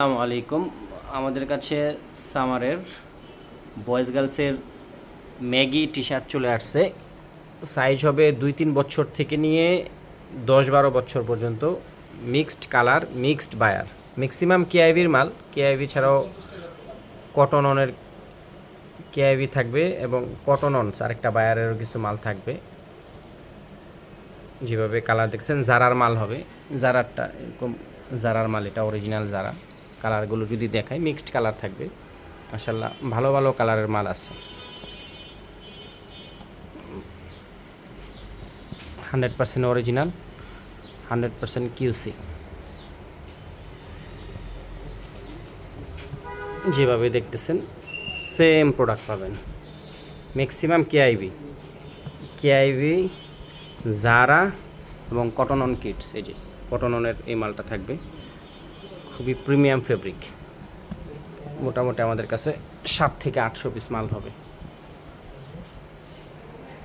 আসসালামু আলাইকুম। আমাদের কাছে সামারের বয়েজ গার্লসের ম্যাগি টি শার্ট চলে আসছে। সাইজ হবে 2-3 বছর থেকে নিয়ে 10-12 বছর পর্যন্ত। Mixed colour, mixed buyer, maximum কেআইভির মাল। কেআইভি ছাড়াও কটন অনের কেআইভি থাকবে এবং কটন অনস আরেকটা বায়ারেরও কিছু মাল থাকবে। যেভাবে কালার দেখছেন জারার মাল হবে। জারারটা এরকম জারার মাল, এটা অরিজিনাল জারা। কালারগুলো যদি দেখায় মিক্সড কালার থাকবে। মাশাআল্লাহ ভালো ভালো কালারের মাল আছে। 100% অরিজিনাল, 100% কিউসি। যেভাবে দেখতেছেন সেম প্রোডাক্ট পাবেন। ম্যাক্সিমাম কেআইভি, জারা এবং কটন অন কিডস। এই যে কটন অনের এই মালটা থাকবে, খুবই প্রিমিয়াম ফেব্রিক। মোটামুটি আমাদের কাছে 7 থেকে 800 পিস মাল হবে।